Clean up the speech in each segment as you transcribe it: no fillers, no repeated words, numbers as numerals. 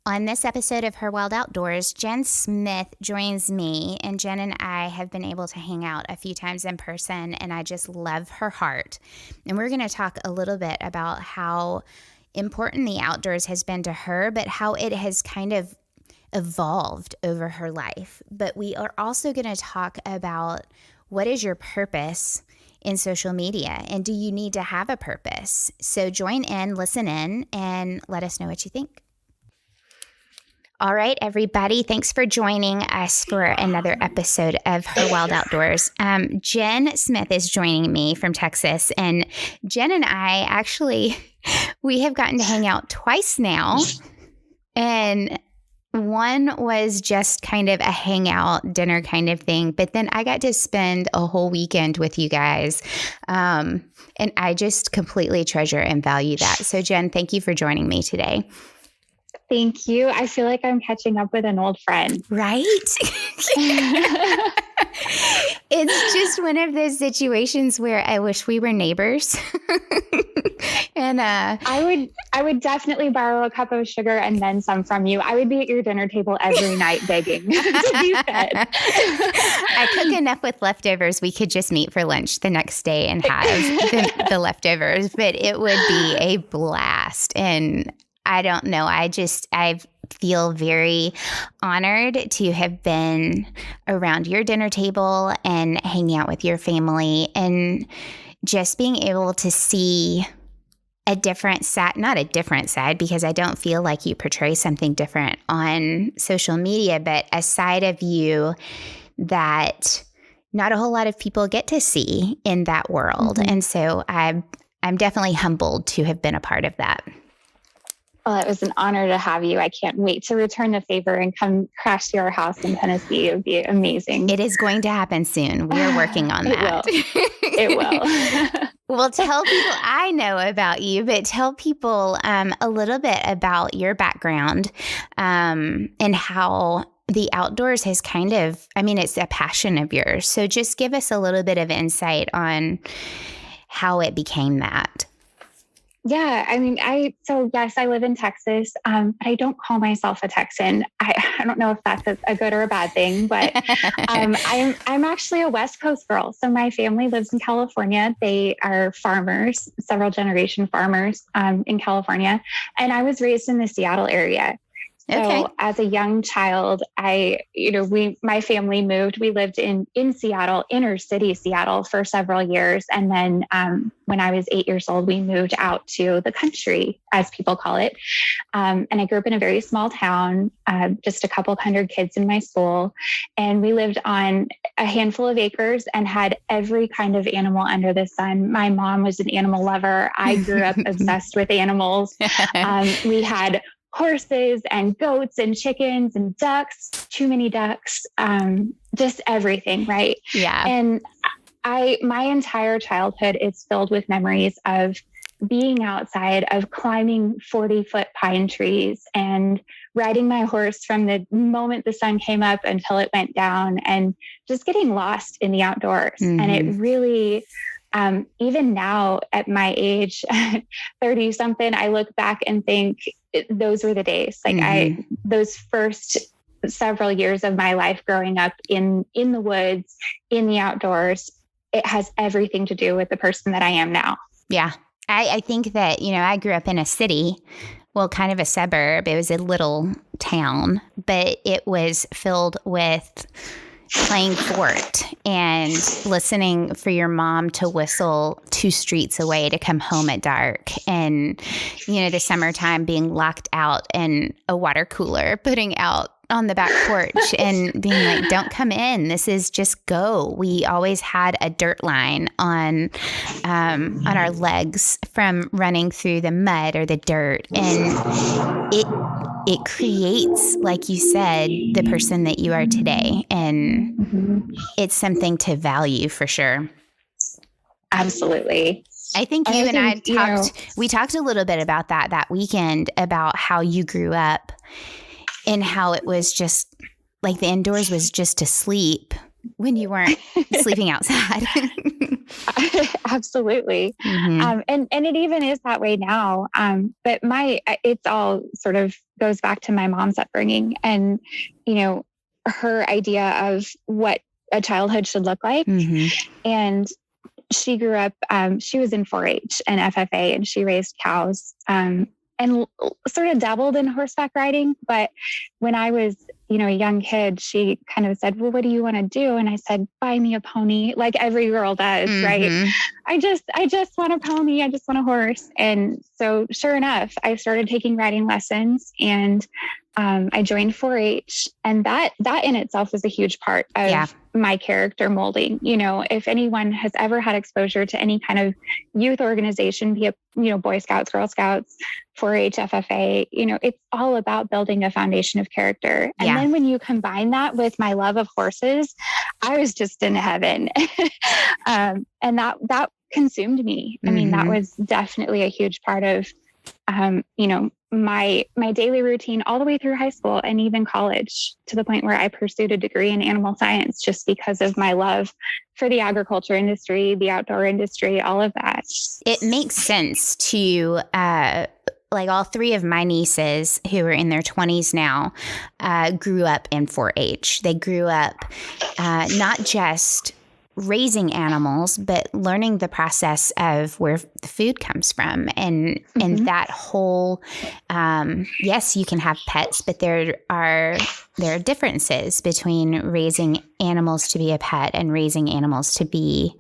On this episode of Her Wild Outdoors, Jenn Smith joins me, and Jenn and I have been able to hang out a few times in person, and I just love her heart. And we're going to talk a little bit about how important the outdoors has been to her, but how it has kind of evolved over her life. But we are also going to talk about what is your purpose in social media, and do you need to have a purpose? So join in, listen in, and let us know what you think. All right, everybody. Thanks for joining us for another episode of Her Wild Outdoors. Jenn Smith is joining me from Texas, and Jenn and I actually, we have gotten to hang out twice now, and one was just kind of a hangout dinner kind of thing, but then I got to spend a whole weekend with you guys, and I just completely treasure and value that. So Jenn, thank you for joining me today. Thank you. I feel like I'm catching up with an old friend. Right? It's just one of those situations where I wish we were neighbors. And I would definitely borrow a cup of sugar and then some from you. I would be at your dinner table every night begging to be fed. I cook enough with leftovers. We could just meet for lunch the next day and have the leftovers, but it would be a blast. And I don't know. I feel very honored to have been around your dinner table and hanging out with your family, and just being able to see a different side, not a different side, because I don't feel like you portray something different on social media, but a side of you that not a whole lot of people get to see in that world. Mm-hmm. And so I'm definitely humbled to have been a part of that. Well, it was an honor to have you. I can't wait to return the favor and come crash to your house in Tennessee. It would be amazing. It is going to happen soon. We are working on that. It will. Well, tell people, I know about you, but tell people a little bit about your background and how the outdoors has kind of, it's a passion of yours. So just give us a little bit of insight on how it became that. Yeah, yes, I live in Texas, but I don't call myself a Texan. I don't know if that's a good or a bad thing, but I'm actually a West Coast girl. So my family lives in California. They are farmers, several generation farmers in California, and I was raised in the Seattle area. So as a young child, my family moved. We lived in Seattle, inner city Seattle, for several years. And then when I was 8 years old, we moved out to the country, as people call it. And I grew up in a very small town, just a couple hundred kids in my school. And we lived on a handful of acres and had every kind of animal under the sun. My mom was an animal lover. I grew up obsessed with animals. We had horses and goats and chickens and ducks, too many ducks, just everything, right? Yeah. And my entire childhood is filled with memories of being outside, of climbing 40-foot pine trees and riding my horse from the moment the sun came up until it went down, and just getting lost in the outdoors. Mm-hmm. And it really, even now at my age, 30 something, I look back and think those were the days. Like mm-hmm. Those first several years of my life growing up in the woods, in the outdoors, it has everything to do with the person that I am now. Yeah. I think that, I grew up in a city, well, kind of a suburb. It was a little town, but it was filled with playing fort and listening for your mom to whistle 2 streets away to come home at dark. And, the summertime being locked out in a water cooler, putting out on the back porch and being like, don't come in. This is just go. We always had a dirt line on our legs from running through the mud or the dirt. And it creates, like you said, the person that you are today. And mm-hmm. It's something to value for sure. Absolutely. I think you and I we talked a little bit about that weekend, about how you grew up and how it was just like the indoors was just to sleep when you weren't sleeping outside. Absolutely. Mm-hmm. And it even is that way now. But it's all sort of goes back to my mom's upbringing and, you know, her idea of what a childhood should look like. Mm-hmm. And she grew up, she was in 4-H and FFA, and she raised cows, and sort of dabbled in horseback riding. But when I was, a young kid, she kind of said, well, what do you want to do? And I said, buy me a pony, like every girl does, right? Mm-hmm. I just want a pony. I just want a horse. And so sure enough, I started taking riding lessons, and I joined 4-H, and that in itself was a huge part of my character molding. If anyone has ever had exposure to any kind of youth organization, be it, Boy Scouts, Girl Scouts, 4-H, FFA, it's all about building a foundation of character. And then when you combine that with my love of horses, I was just in heaven. And that consumed me. I mean, that was definitely a huge part of, my daily routine all the way through high school and even college, to the point where I pursued a degree in animal science just because of my love for the agriculture industry, the outdoor industry, all of that. It makes sense to, like all three of my nieces who are in their 20s now, grew up in 4-H. They grew up not just raising animals, but learning the process of where the food comes from. And that whole, yes, you can have pets, but there are differences between raising animals to be a pet and raising animals to be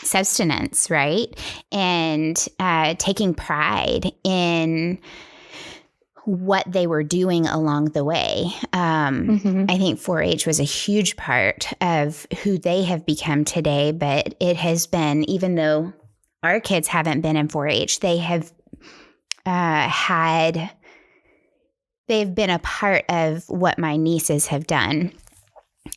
sustenance, right? And taking pride in what they were doing along the way. I think 4-H was a huge part of who they have become today, but it has been, even though our kids haven't been in 4-H, they have they've been a part of what my nieces have done.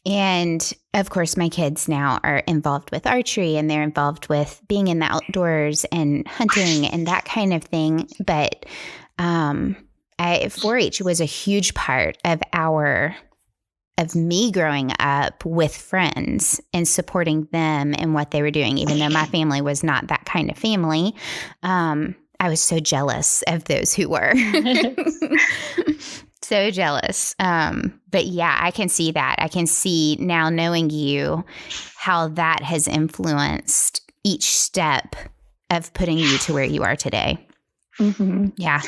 And of course, my kids now are involved with archery, and they're involved with being in the outdoors and hunting and that kind of thing. But 4-H was a huge part of me growing up with friends and supporting them and what they were doing, even though my family was not that kind of family. I was so jealous of those who were. So jealous. But yeah, I can see that. I can see now, knowing you, how that has influenced each step of putting you to where you are today. Mm-hmm. Yeah.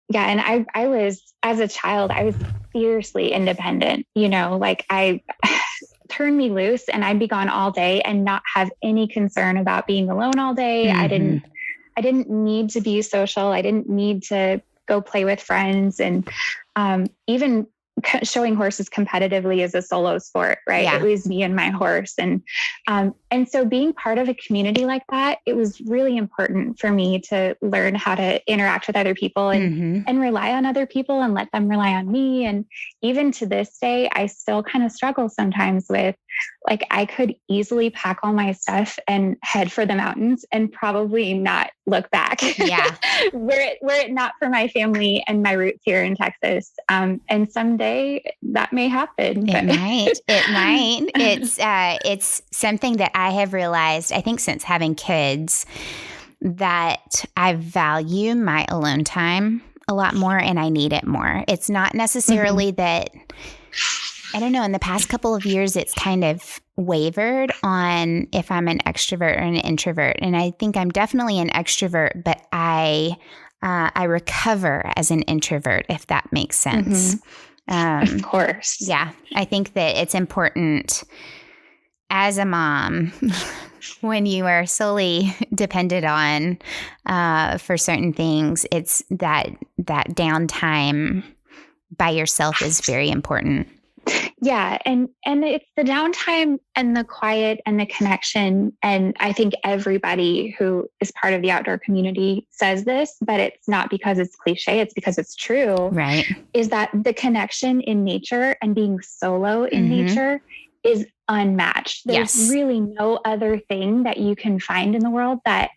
Yeah. And I was, as a child, I was fiercely independent, like turn me loose and I'd be gone all day and not have any concern about being alone all day. Mm-hmm. I didn't need to be social. I didn't need to go play with friends. And even showing horses competitively is a solo sport, right? Yeah. It was me and my horse. And so being part of a community like that, it was really important for me to learn how to interact with other people and rely on other people and let them rely on me. And even to this day, I still kind of struggle sometimes with, like, I could easily pack all my stuff and head for the mountains and probably not look back. Yeah. were it not for my family and my roots here in Texas. And someday that may happen. It might. It's something that I have realized, I think, since having kids, that I value my alone time a lot more and I need it more. It's not necessarily that, I don't know, in the past couple of years, it's kind of wavered on if I'm an extrovert or an introvert. And I think I'm definitely an extrovert, but I recover as an introvert, if that makes sense. Of course. Yeah. I think that it's important as a mom when you are solely dependent on for certain things, it's that downtime by yourself is very important. Yeah. And it's the downtime and the quiet and the connection. And I think everybody who is part of the outdoor community says this, but it's not because it's cliche. It's because it's true. Right. Is that the connection in nature and being solo in nature is unmatched. There's really no other thing that you can find in the world that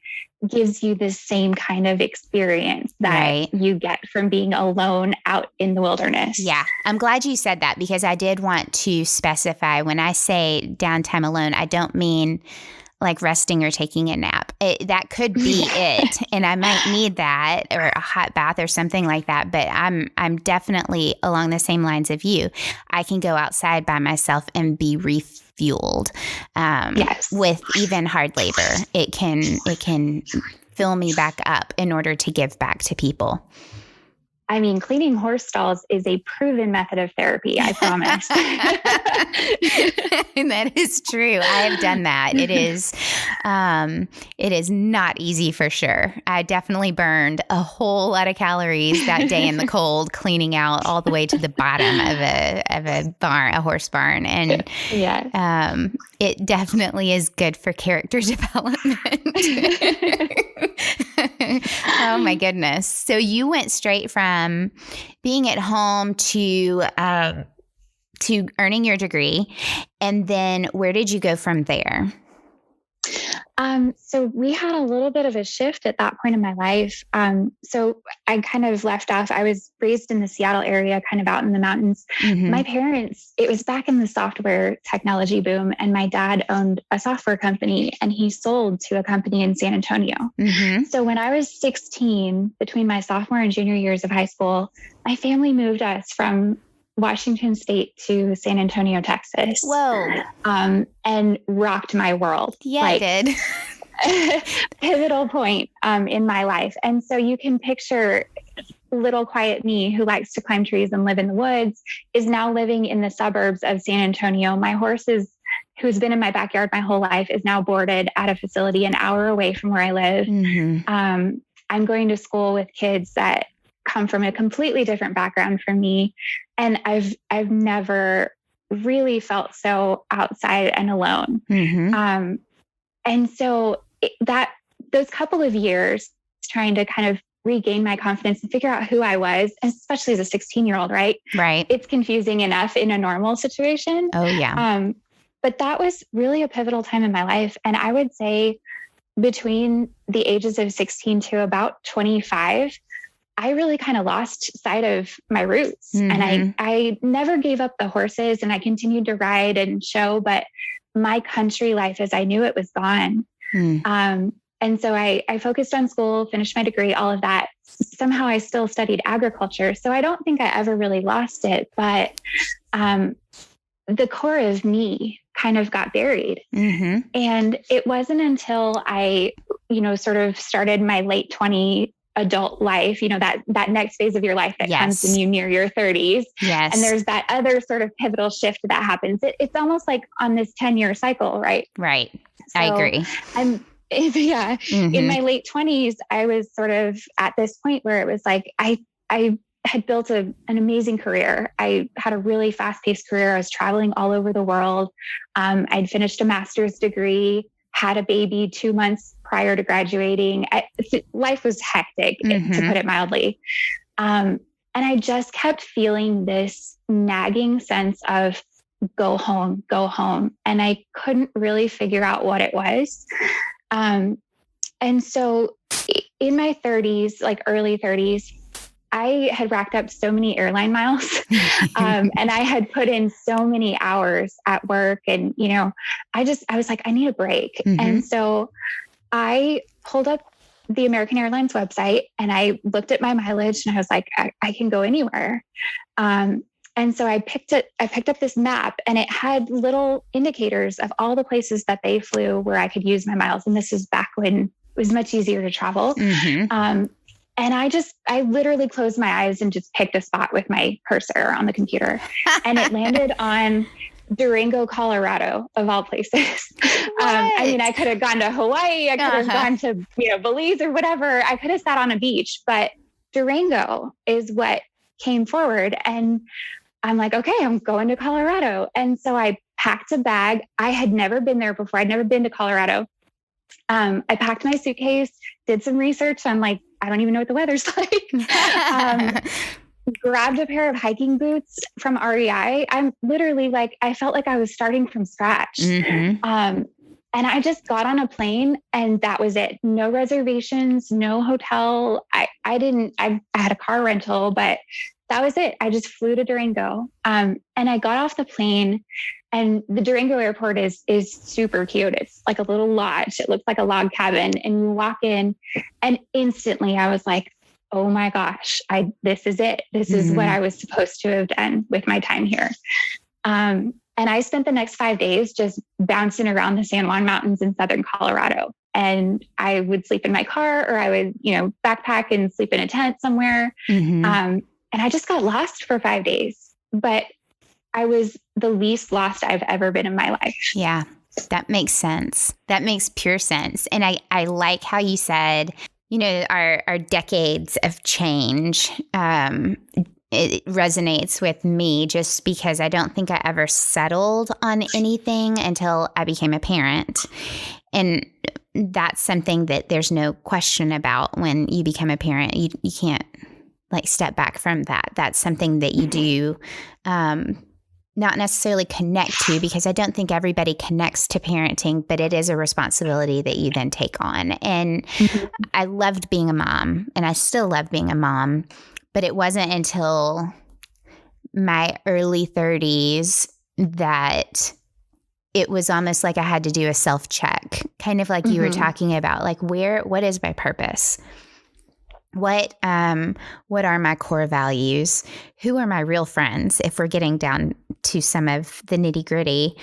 gives you the same kind of experience that you get from being alone out in the wilderness. Yeah. I'm glad you said that, because I did want to specify, when I say downtime alone, I don't mean like resting or taking a nap. That could be it. And I might need that, or a hot bath or something like that. But I'm definitely along the same lines of you. I can go outside by myself and be refueled. With even hard labor. It can fill me back up in order to give back to people. I mean, cleaning horse stalls is a proven method of therapy, I promise. That is true. I have done that. It is not easy for sure. I definitely burned a whole lot of calories that day in the cold, cleaning out all the way to the bottom of a barn, a horse barn. And it definitely is good for character development. Oh my goodness. So you went straight from being at home to earning your degree. And then where did you go from there? So we had a little bit of a shift at that point in my life. So I kind of left off. I was raised in the Seattle area, kind of out in the mountains. Mm-hmm. My parents, it was back in the software technology boom, and my dad owned a software company, and he sold to a company in San Antonio. Mm-hmm. So when I was 16, between my sophomore and junior years of high school, my family moved us from Washington State to San Antonio, Texas. Whoa. And rocked my world. Yeah, it did. Pivotal point in my life. And so you can picture little quiet me, who likes to climb trees and live in the woods, is now living in the suburbs of San Antonio. My horse who's been in my backyard my whole life, is now boarded at a facility an hour away from where I live. Mm-hmm. I'm going to school with kids that come from a completely different background from me. And I've never really felt so outside and alone. Mm-hmm. And so those couple of years trying to kind of regain my confidence and figure out who I was, especially as a 16-year-old, right? Right. It's confusing enough in a normal situation. Oh yeah. But that was really a pivotal time in my life. And I would say between the ages of 16 to about 25, I really kind of lost sight of my roots. Mm-hmm. And I never gave up the horses, and I continued to ride and show, but my country life as I knew it was gone. Mm. And so I focused on school, finished my degree, all of that. Somehow I still studied agriculture. So I don't think I ever really lost it, but the core of me kind of got buried. Mm-hmm. And it wasn't until I, sort of started my late 20 adult life, that next phase of your life that comes when you near your 30s. Yes. And there's that other sort of pivotal shift that happens. It's almost like on this 10-year cycle, right? Right. So I agree. Mm-hmm. In my late 20s, I was sort of at this point where it was like, I had built an amazing career. I had a really fast-paced career. I was traveling all over the world. I'd finished a master's degree, had a baby 2 months prior to graduating. Life was hectic, mm-hmm. to put it mildly. And I just kept feeling this nagging sense of go home. And I couldn't really figure out what it was. And so in my 30s, like early 30s, I had racked up so many airline miles, and I had put in so many hours at work, and, I was like, I need a break. Mm-hmm. And so I pulled up the American Airlines website and I looked at my mileage, and I was like, I can go anywhere. And so I picked up this map, and it had little indicators of all the places that they flew where I could use my miles. And this is back when it was much easier to travel. Mm-hmm. And I literally closed my eyes and just picked a spot with my cursor on the computer, and it landed on Durango, Colorado, of all places. I could have gone to Hawaii. I could have gone to, Belize or whatever. I could have sat on a beach, but Durango is what came forward. And I'm like, okay, I'm going to Colorado. And so I packed a bag. I had never been there before. I'd never been to Colorado. I packed my suitcase, did some research. I'm like, I don't even know what the weather's like. grabbed a pair of hiking boots from REI. I'm literally like, I felt like I was starting from scratch. And I just got on a plane and that was it. No reservations, no hotel. I had a car rental, but that was it. I just flew to Durango. And I got off the plane, and the Durango airport is super cute. It's like a little lodge. It looks like a log cabin, and you walk in and instantly I was like, oh my gosh, this is it. This is what I was supposed to have done with my time here. And I spent the next 5 days just bouncing around the San Juan Mountains in Southern Colorado. And I would sleep in my car, or I would, backpack and sleep in a tent somewhere. And I just got lost for 5 days, but I was the least lost I've ever been in my life. Yeah, that makes sense. That makes pure sense. And I like how you said, our decades of change, it resonates with me just because I don't think I ever settled on anything until I became a parent. And that's something that there's no question about. When you become a parent, you can't step back from that. That's something that you do not necessarily connect to, because I don't think everybody connects to parenting, but it is a responsibility that you then take on. And I loved being a mom, and I still love being a mom. But it wasn't until my early 30s that it was almost like I had to do a self-check, kind of like you were talking about, what is my purpose? What are my core values? Who are my real friends? If we're getting down to some of the nitty-gritty,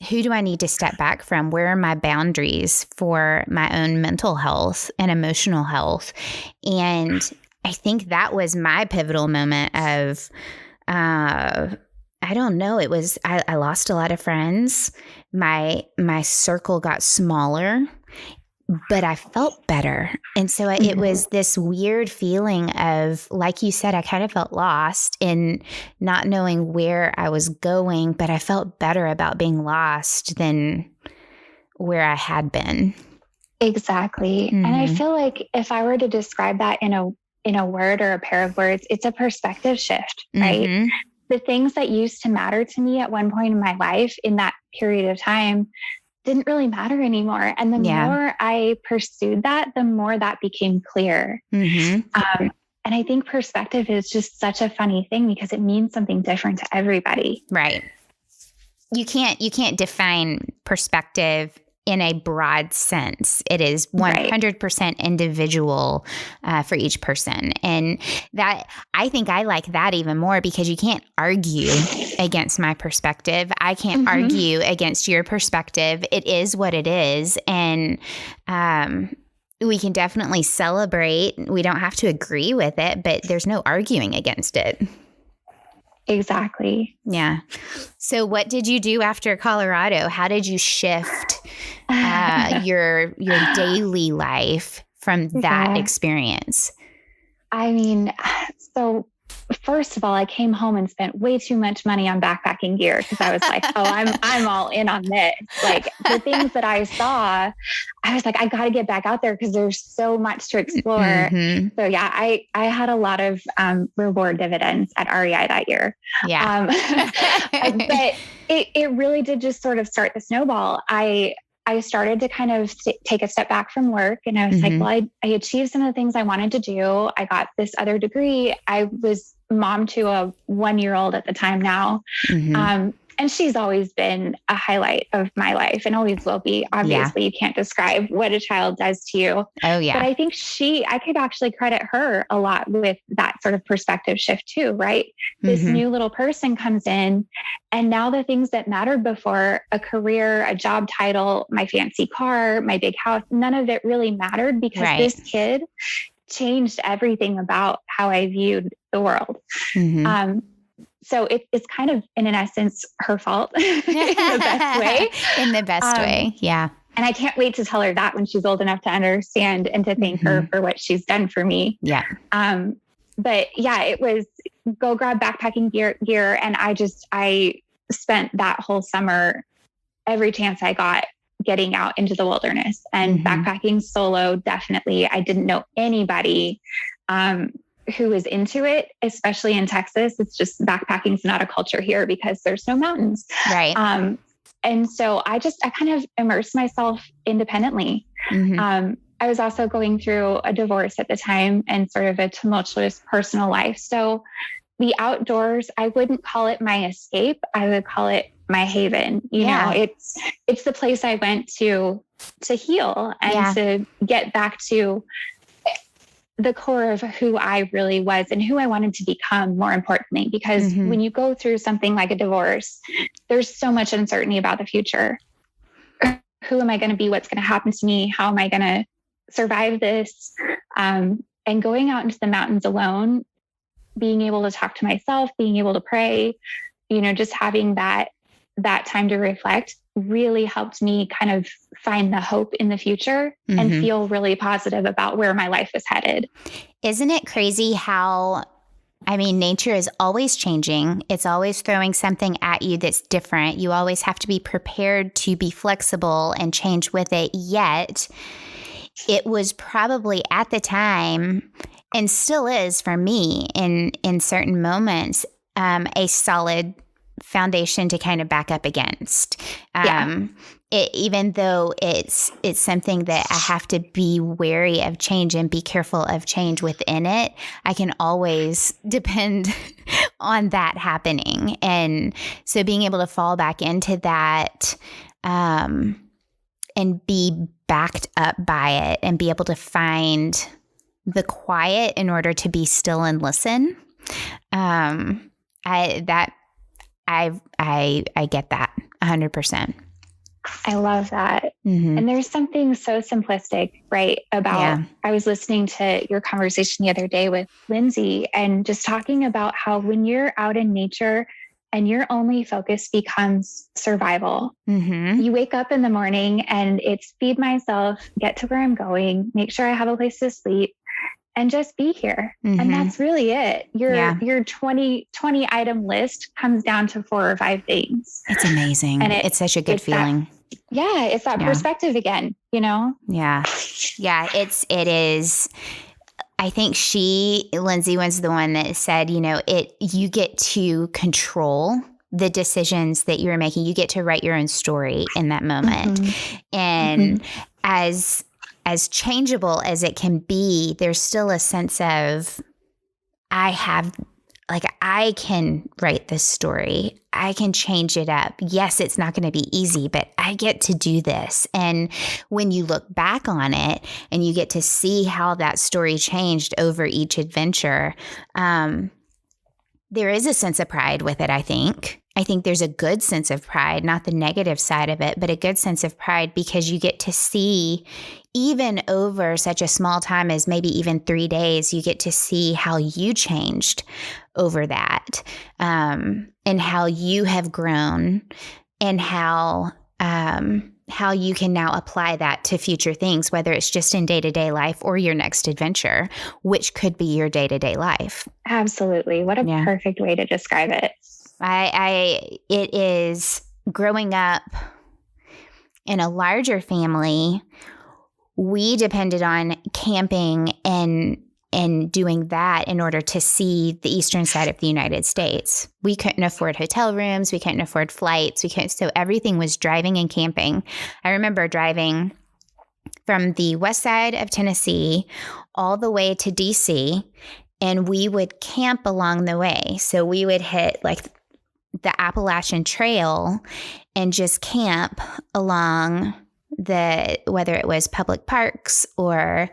who do I need to step back from? Where are my boundaries for my own mental health and emotional health? And I think that was my pivotal moment of, I don't know. It was, I lost a lot of friends. My circle got smaller, but I felt better. And so it was this weird feeling of, like you said, I kind of felt lost in not knowing where I was going, but I felt better about being lost than where I had been. Exactly. And I feel like if I were to describe that in a word or a pair of words, it's a perspective shift, right? The things that used to matter to me at one point in my life in that period of time didn't really matter anymore. And the more I pursued that, the more that became clear. And I think perspective is just such a funny thing because it means something different to everybody. Right. You can't define perspective in a broad sense. It is 100% individual for each person. And that, I think I like that even more because you can't argue against my perspective. I can't argue against your perspective. It is what it is. And we can definitely celebrate. We don't have to agree with it, but there's no arguing against it. Exactly. Yeah. So what did you do after Colorado? How did you shift your daily life from that experience? I mean, so first of all, I came home and spent way too much money on backpacking gear because I was like, oh, I'm all in on this. Like the things that I saw, I was like, I got to get back out there because there's so much to explore. So yeah, I had a lot of reward dividends at REI that year. Yeah. But it really did just sort of start the snowball. I started to kind of take a step back from work, and I was like, well, I achieved some of the things I wanted to do. I got this other degree. I was mom to a 1-year-old at the time now. And she's always been a highlight of my life and always will be. Obviously, you can't describe what a child does to you. Oh, yeah. But I think I could actually credit her a lot with that sort of perspective shift too, right? This new little person comes in, and now the things that mattered before, a career, a job title, my fancy car, my big house, none of it really mattered because this kid changed everything about how I viewed the world. So it's kind of, in an essence, her fault in the best way. In the best way, yeah. And I can't wait to tell her that when she's old enough to understand and to thank her for what she's done for me. Yeah. But yeah, it was go grab backpacking gear. And I spent that whole summer, every chance I got, getting out into the wilderness and backpacking solo. Definitely. I didn't know anybody who is into it, especially in Texas. It's just backpacking is not a culture here because there's no mountains. Right. And so I kind of immersed myself independently. I was also going through a divorce at the time and sort of a tumultuous personal life. So the outdoors, I wouldn't call it my escape. I would call it my haven. You know, it's the place I went to heal and to get back to the core of who I really was and who I wanted to become, more importantly, because when you go through something like a divorce, there's so much uncertainty about the future. Who am I going to be? What's going to happen to me? How am I going to survive this? And going out into the mountains alone, being able to talk to myself, being able to pray, you know, just having that time to reflect really helped me kind of find the hope in the future and feel really positive about where my life is headed. Isn't it crazy how, I mean, nature is always changing. It's always throwing something at you that's different. You always have to be prepared to be flexible and change with it. Yet it was probably at the time, and still is for me in certain moments, a solid foundation to kind of back up against. Even though it's something that I have to be wary of change and be careful of change within it, I can always depend on that happening. And so being able to fall back into that and be backed up by it and be able to find the quiet in order to be still and listen. I get that 100%. I love that. And there's something so simplistic, right? About, I was listening to your conversation the other day with Lindsay and just talking about how when you're out in nature and your only focus becomes survival, you wake up in the morning and it's feed myself, get to where I'm going, make sure I have a place to sleep, and just be here. And that's really it. Your 20 item list comes down to 4 or 5 things. It's amazing. And it's such a good feeling. It's that perspective again, you know? Yeah. It is. I think Lindsay was the one that said, you know, you get to control the decisions that you're making. You get to write your own story in that moment. And as changeable as it can be, there's still a sense of, I can write this story. I can change it up. Yes, it's not going to be easy, but I get to do this. And when you look back on it and you get to see how that story changed over each adventure, there is a sense of pride with it, I think. I think there's a good sense of pride, not the negative side of it, but a good sense of pride because you get to see, even over such a small time as maybe even 3 days, you get to see how you changed over that, and how you have grown, and how you can now apply that to future things, whether it's just in day-to-day life or your next adventure, which could be your day-to-day life. Absolutely. What a perfect way to describe it. It is growing up in a larger family. We depended on camping and doing that in order to see the eastern side of the United States. We couldn't afford hotel rooms. We couldn't afford flights. So everything was driving and camping. I remember driving from the west side of Tennessee all the way to DC, and we would camp along the way. So we would hit like the Appalachian Trail and just camp along whether it was public parks or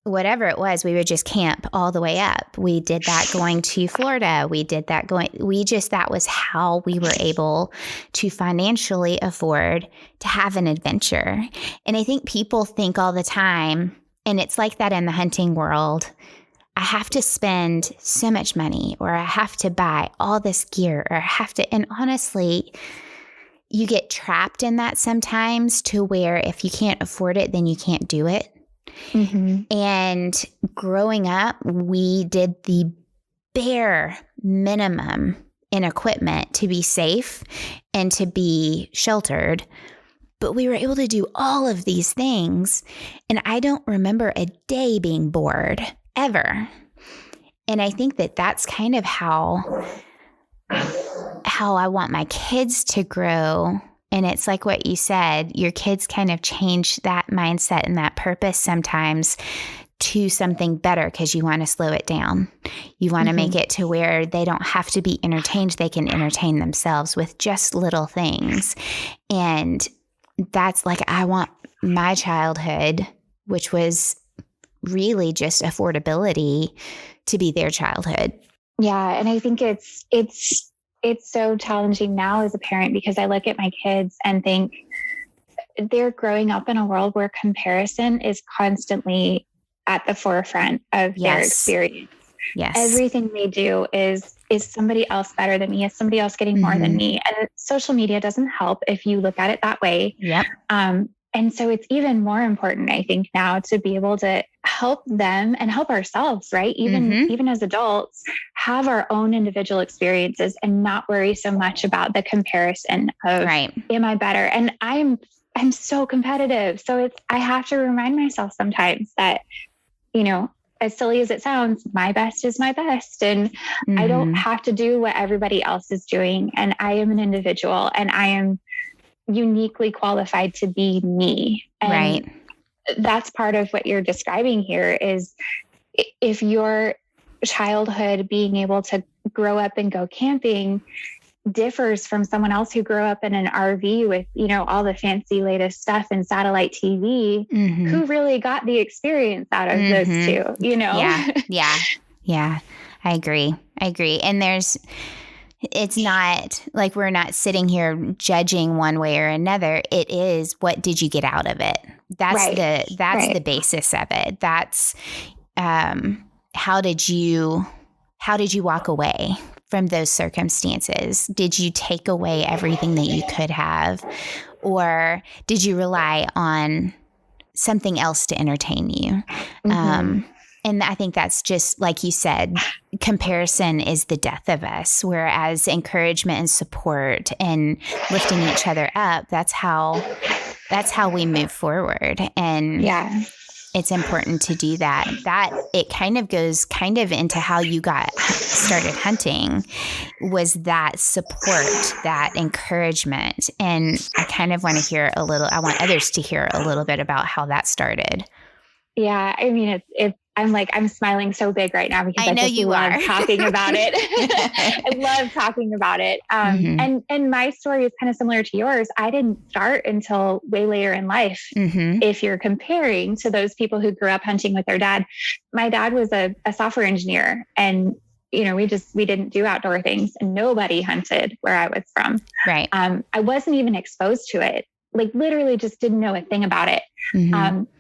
whatever it was, we would just camp all the way up. We did that going to Florida. That was how we were able to financially afford to have an adventure. And I think people think all the time, and it's like that in the hunting world, I have to spend so much money, or I have to buy all this gear, or I have to, and honestly, you get trapped in that sometimes to where if you can't afford it, then you can't do it. And growing up, we did the bare minimum in equipment to be safe and to be sheltered. But we were able to do all of these things. And I don't remember a day being bored. ever. And I think that that's kind of how I want my kids to grow. And it's like what you said, your kids kind of change that mindset and that purpose sometimes to something better because you want to slow it down. You want to make it to where they don't have to be entertained. They can entertain themselves with just little things. And that's like, I want my childhood, which was really just affordability, to be their childhood. Yeah. And I think it's so challenging now as a parent because I look at my kids and think they're growing up in a world where comparison is constantly at the forefront of their experience. Yes. Everything they do is somebody else better than me? Is somebody else getting more than me? And social media doesn't help if you look at it that way. Yep. And so it's even more important, I think, now to be able to help them and help ourselves, right? Even as adults, have our own individual experiences and not worry so much about the comparison of, am I better? And I'm so competitive. So I have to remind myself sometimes that, as silly as it sounds, my best is my best. And I don't have to do what everybody else is doing. And I am an individual and I am uniquely qualified to be me. And that's part of what you're describing here is if your childhood being able to grow up and go camping differs from someone else who grew up in an RV with, all the fancy latest stuff and satellite TV, who really got the experience out of those two, Yeah. I agree. And it's not like we're not sitting here judging one way or another. It is, what did you get out of it? That's the basis of it. That's how did you walk away from those circumstances? Did you take away everything that you could have, or did you rely on something else to entertain you? And I think that's just like you said, comparison is the death of us, whereas encouragement and support and lifting each other up, that's how we move forward. And it's important to do that. That it kind of goes into how you got started hunting, was that support, that encouragement. And I kind of want to I want others to hear a little bit about how that started. Yeah. I mean, I'm smiling so big right now because I just love talking about it. I love talking about it. And my story is kind of similar to yours. I didn't start until way later in life. If you're comparing to those people who grew up hunting with their dad, my dad was a software engineer, and we didn't do outdoor things, and nobody hunted where I was from. Right. I wasn't even exposed to it. Like literally just didn't know a thing about it.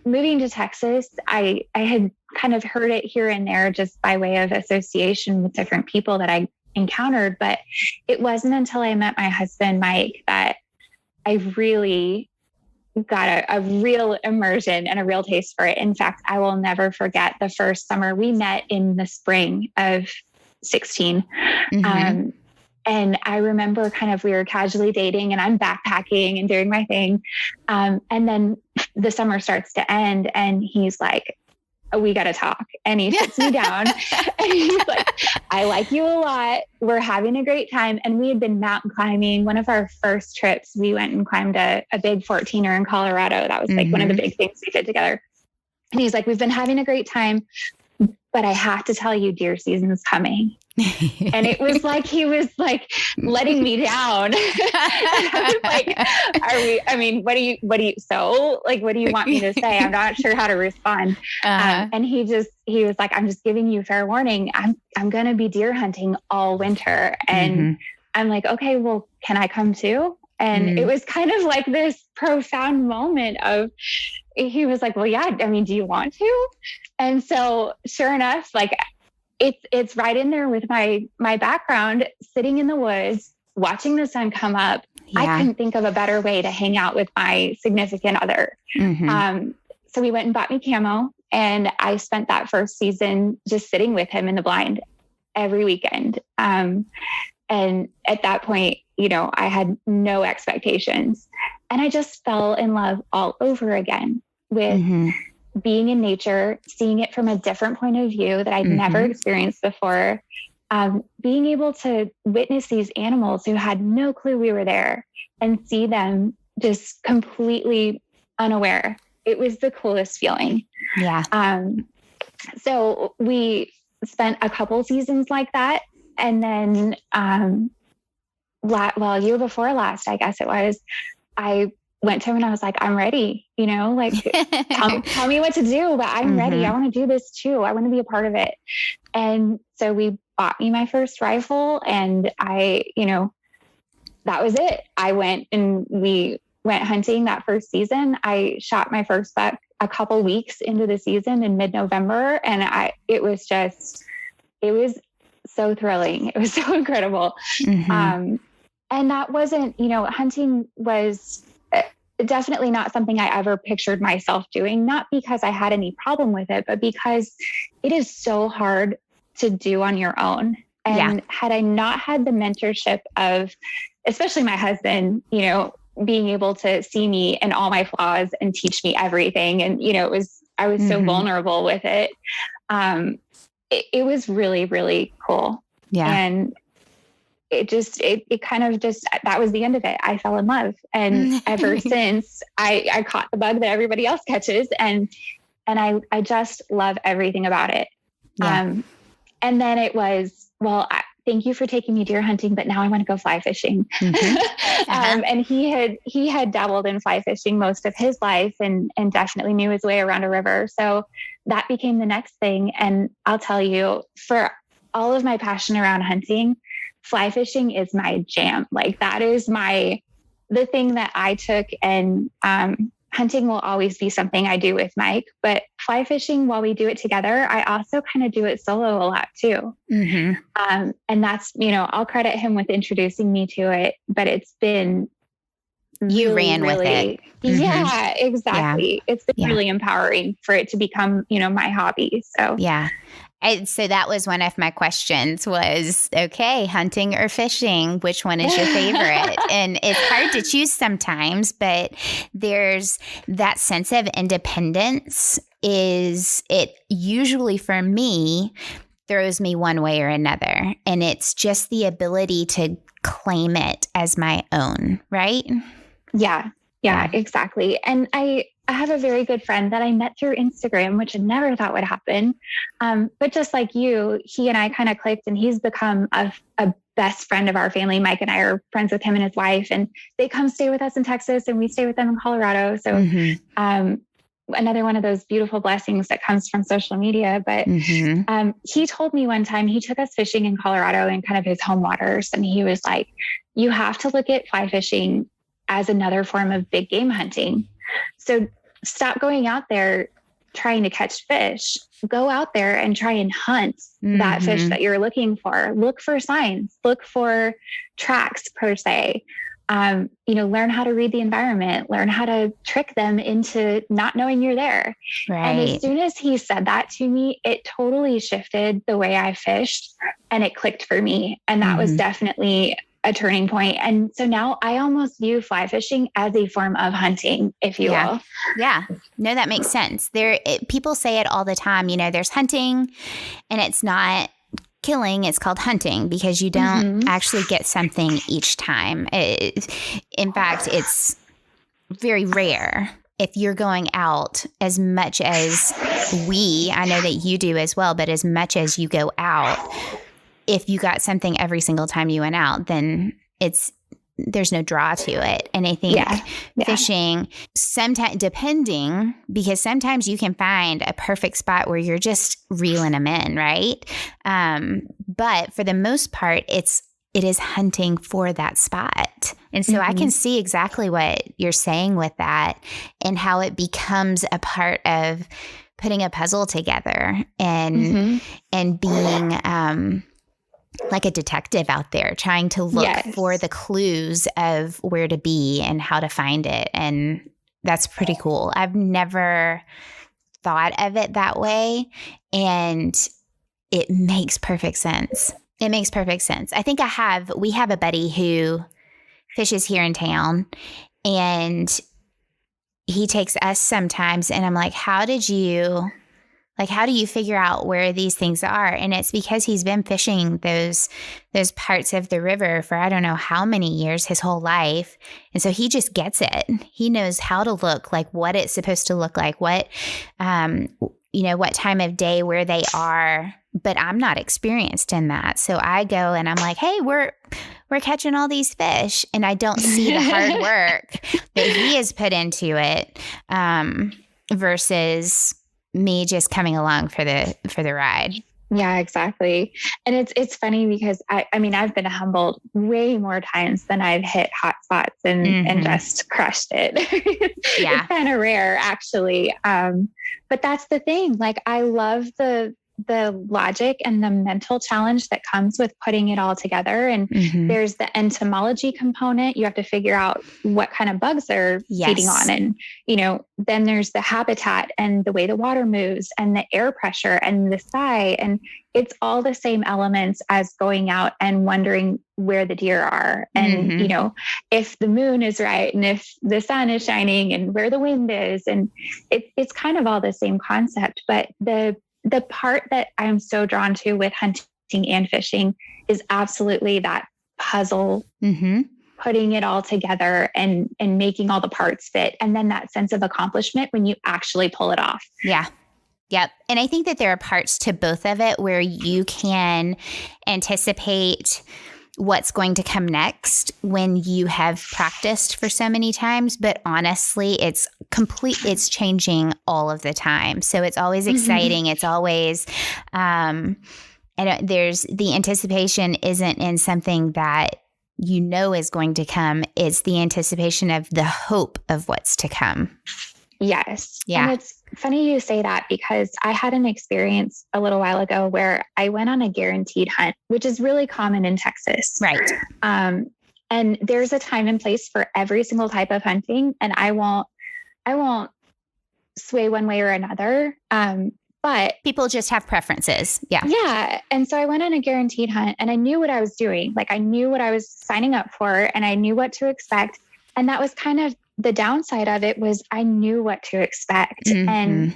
Moving to Texas, I had kind of heard it here and there just by way of association with different people that I encountered. But it wasn't until I met my husband, Mike, that I really got a real immersion and a real taste for it. In fact, I will never forget the first summer we met in the spring of 16. And I remember we were casually dating and I'm backpacking and doing my thing. And then the summer starts to end and he's like, we got to talk. And he sits me down and he's like, I like you a lot. We're having a great time. And we had been mountain climbing. One of our first trips, we went and climbed a big 14er in Colorado. That was like one of the big things we did together. And he's like, we've been having a great time, but I have to tell you, deer season's coming. And it was like he was like letting me down. I was like, what do you want me to say? I'm not sure how to respond. And he was like, I'm just giving you fair warning. I'm going to be deer hunting all winter. And I'm like, okay, well, can I come too? And it was kind of like this profound moment of, he was like, well, yeah, do you want to? And so sure enough, like, it's right in there with my background, sitting in the woods, watching the sun come up. Yeah. I couldn't think of a better way to hang out with my significant other. So we went and bought me camo, and I spent that first season just sitting with him in the blind every weekend. And at that point, I had no expectations, and I just fell in love all over again with being in nature, seeing it from a different point of view that I'd never experienced before, being able to witness these animals who had no clue we were there and see them just completely unaware. It was the coolest feeling. Yeah. So we spent a couple seasons like that. And then, year before last, I guess it was, I went to him and I was like, I'm ready, like tell me what to do, but I'm ready. I want to do this too. I want to be a part of it. And so we bought me my first rifle, and that was it. I went and we went hunting that first season. I shot my first buck a couple weeks into the season in mid-November. And it was so thrilling. It was so incredible. And that wasn't, hunting was definitely not something I ever pictured myself doing, not because I had any problem with it, but because it is so hard to do on your own. And had I not had the mentorship of, especially my husband, being able to see me and all my flaws and teach me everything. And, I was so vulnerable with it. It was really, really cool. Yeah. And it kind of just, that was the end of it. I fell in love. And ever since I caught the bug that everybody else catches, and I just love everything about it. Yeah. And then it was, thank you for taking me deer hunting, but now I want to go fly fishing. And he had dabbled in fly fishing most of his life and definitely knew his way around a river. So that became the next thing. And I'll tell you, for all of my passion around hunting, fly fishing is my jam. Like that is the thing that I took, and hunting will always be something I do with Mike, but fly fishing, while we do it together, I also kind of do it solo a lot too. And that's, I'll credit him with introducing me to it, but it's been you ran with it. Yeah, exactly. Yeah. It's been really empowering for it to become, my hobby. So yeah. And so that was one of my questions was, okay, hunting or fishing, which one is your favorite? And it's hard to choose sometimes, but there's that sense of independence it usually for me throws me one way or another. And it's just the ability to claim it as my own, right? Yeah, exactly. And I have a very good friend that I met through Instagram, which I never thought would happen. But just like you, he and I kind of clicked, and he's become a best friend of our family. Mike and I are friends with him and his wife, and they come stay with us in Texas, and we stay with them in Colorado. So another one of those beautiful blessings that comes from social media. But he told me one time, he took us fishing in Colorado in kind of his home waters. And he was like, you have to look at fly fishing as another form of big game hunting. So stop going out there trying to catch fish. Go out there and try and hunt that fish that you're looking for. Look for signs, look for tracks per se. Learn how to read the environment, learn how to trick them into not knowing you're there. Right. And as soon as he said that to me, it totally shifted the way I fished, and it clicked for me. And that was definitely a turning point. And so now I almost view fly fishing as a form of hunting, if you will. Yeah. No, that makes sense. People say it all the time, there's hunting and it's not killing, it's called hunting, because you don't actually get something each time. In fact, it's very rare. If you're going out as much as I know that you do as well, but as much as you go out, if you got something every single time you went out, then there's no draw to it. And I think fishing, sometimes depending, because sometimes you can find a perfect spot where you're just reeling them in, right? But for the most part, it is hunting for that spot. And so I can see exactly what you're saying with that, and how it becomes a part of putting a puzzle together and being like a detective out there trying to look for the clues of where to be and how to find it. And that's pretty cool. I've never thought of it that way, and it makes perfect sense. It makes perfect sense. I think we have a buddy who fishes here in town, and he takes us sometimes, and I'm like, how do you figure out where these things are? And it's because he's been fishing those parts of the river for I don't know how many years, his whole life. And so he just gets it. He knows how to look, like what it's supposed to look like, what time of day, where they are. But I'm not experienced in that. So I go and I'm like, hey, we're catching all these fish. And I don't see the hard work that he has put into it versus me just coming along for the ride. Yeah, exactly. And it's funny because I mean, I've been humbled way more times than I've hit hot spots and just crushed it. Yeah. It's kind of rare actually. But that's the thing. Like, I love the logic and the mental challenge that comes with putting it all together. And there's the entomology component. You have to figure out what kind of bugs they're feeding on. And, then there's the habitat and the way the water moves and the air pressure and the sky. And it's all the same elements as going out and wondering where the deer are. And, if the moon is right and if the sun is shining and where the wind is. And it's kind of all the same concept. But the part that I'm so drawn to with hunting and fishing is absolutely that puzzle, putting it all together and making all the parts fit. And then that sense of accomplishment when you actually pull it off. Yeah. Yep. And I think that there are parts to both of it where you can anticipate what's going to come next when you have practiced for so many times. But honestly, it's changing all of the time. So it's always exciting. It's always, there's the anticipation isn't in something that is going to come. It's the anticipation of the hope of what's to come. Yes. Yeah. And it's funny you say that because I had an experience a little while ago where I went on a guaranteed hunt, which is really common in Texas. Right. And there's a time and place for every single type of hunting. And I won't sway one way or another. But people just have preferences. Yeah. Yeah. And so I went on a guaranteed hunt and I knew what I was doing. Like, I knew what I was signing up for and I knew what to expect. And that was kind of the downside of it, was I knew what to expect. And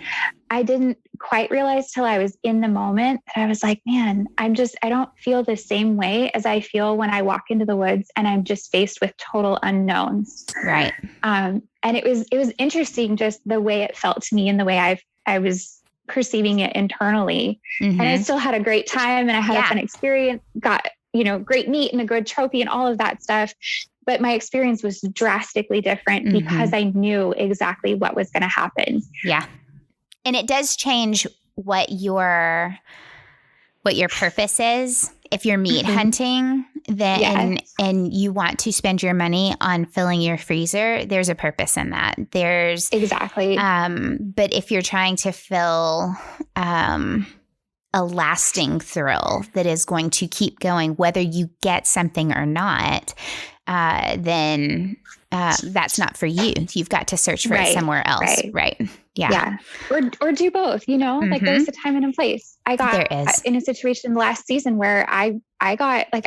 I didn't quite realize till I was in the moment that I was like, man, I don't feel the same way as I feel when I walk into the woods and I'm just faced with total unknowns. Right. And it was interesting, just the way it felt to me and the way I was perceiving it internally. And I still had a great time and I had a fun experience, got, great meat and a good trophy and all of that stuff. But my experience was drastically different because I knew exactly what was going to happen. Yeah. And it does change what your purpose is. If you're meat hunting, then and you want to spend your money on filling your freezer, there's a purpose in that. There's exactly. But if you're trying to fill a lasting thrill that is going to keep going, whether you get something or not, then that's not for you. You've got to search for it somewhere else. Right. Yeah. Or do both, like there's a time and a place. I got in a situation last season where I got like,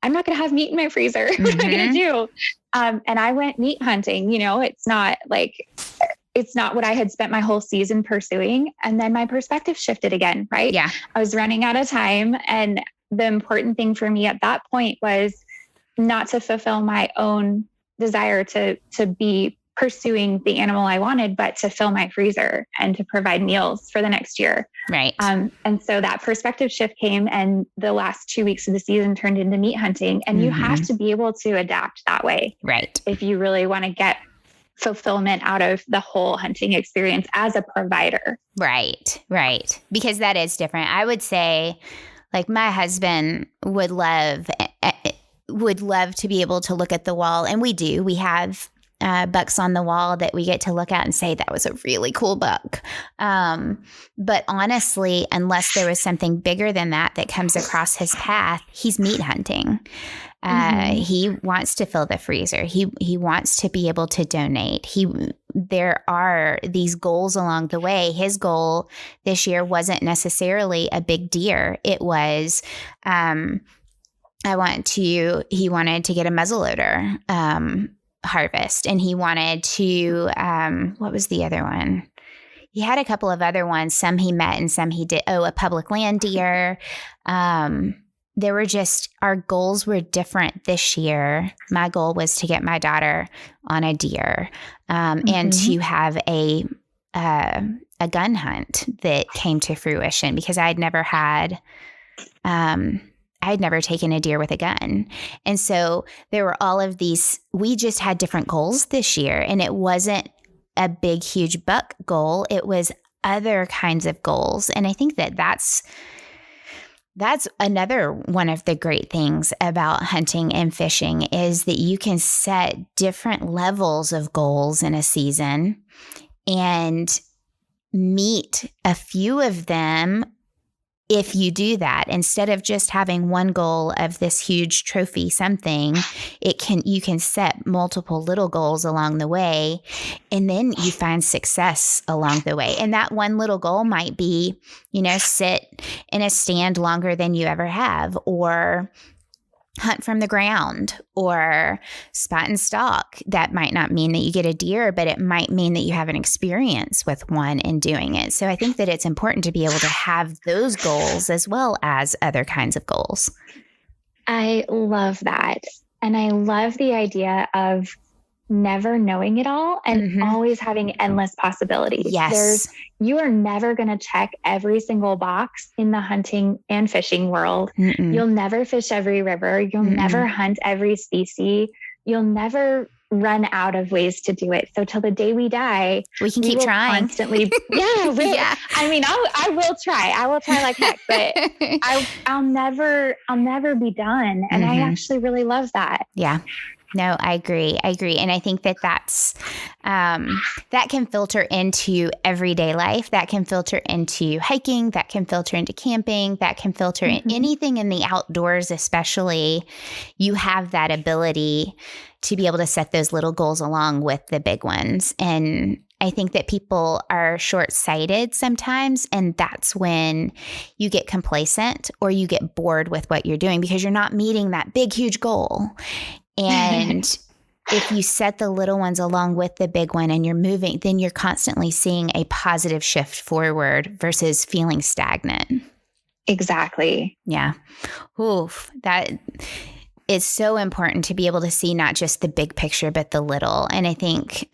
I'm not going to have meat in my freezer. What am I going to do? And I went meat hunting, it's not what I had spent my whole season pursuing. And then my perspective shifted again. Right. Yeah. I was running out of time. And the important thing for me at that point was not to fulfill my own desire to be pursuing the animal I wanted, but to fill my freezer and to provide meals for the next year. Right. And so that perspective shift came, and the last 2 weeks of the season turned into meat hunting. And you have to be able to adapt that way. Right. If you really want to get fulfillment out of the whole hunting experience as a provider. Right. Right. Because that is different. I would say, like, my husband would love to be able to look at the wall. And we do. We have bucks on the wall that we get to look at and say, that was a really cool buck. But honestly, unless there was something bigger than that comes across his path, he's meat hunting. He wants to fill the freezer. He wants to be able to donate. There are these goals along the way. His goal this year wasn't necessarily a big deer. It was, he wanted to get a muzzleloader. harvest, and he wanted to, what was the other one? He had a couple of other ones. Some he met and some he did. Oh, a public land deer. There were just, our goals were different this year. My goal was to get my daughter on a deer, and to have a gun hunt that came to fruition, because I'd never taken a deer with a gun. And so there were all of these, we just had different goals this year, and it wasn't a big, huge buck goal. It was other kinds of goals. And I think that that's another one of the great things about hunting and fishing, is that you can set different levels of goals in a season and meet a few of them. If you do that, instead of just having one goal of this huge trophy something, you can set multiple little goals along the way, and then you find success along the way. And that one little goal might be, sit in a stand longer than you ever have, or hunt from the ground, or spot and stalk. That might not mean that you get a deer, but it might mean that you have an experience with one in doing it. So I think that it's important to be able to have those goals as well as other kinds of goals. I love that. And I love the idea of never knowing it all and always having endless possibilities. Yes. You are never going to check every single box in the hunting and fishing world. You'll never fish every river. You'll never hunt every species. You'll never run out of ways to do it. So till the day we die, we can keep trying. Constantly. Yeah. I mean, I will try. I will try like heck, but I'll never be done. And I actually really love that. Yeah. No, I agree. And I think that that's, that can filter into everyday life. That can filter into hiking. That can filter into camping. That can filter in anything in the outdoors, especially. You have that ability to be able to set those little goals along with the big ones. And I think that people are short-sighted sometimes, and that's when you get complacent or you get bored with what you're doing because you're not meeting that big, huge goal. And if you set the little ones along with the big one and you're moving, then you're constantly seeing a positive shift forward versus feeling stagnant. Exactly. Yeah. Oof. That is so important to be able to see not just the big picture, but the little. And I think,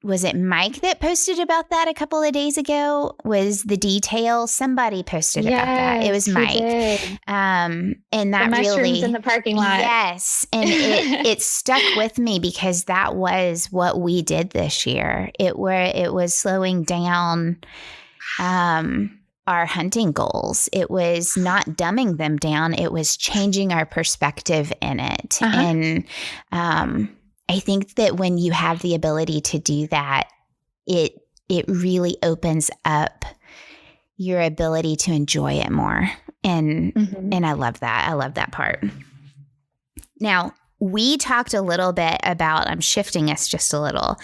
was it Mike that posted about that a couple of days ago? Was the detail? Somebody posted about that. It was Mike. And that the mushrooms really in the parking lot. Yes. And it stuck with me because that was what we did this year. It was slowing down our hunting goals. It was not dumbing them down. It was changing our perspective in it. And I think that when you have the ability to do that, it really opens up your ability to enjoy it more. And I love that. I love that part. Now, we talked a little bit about, I'm shifting us just a little.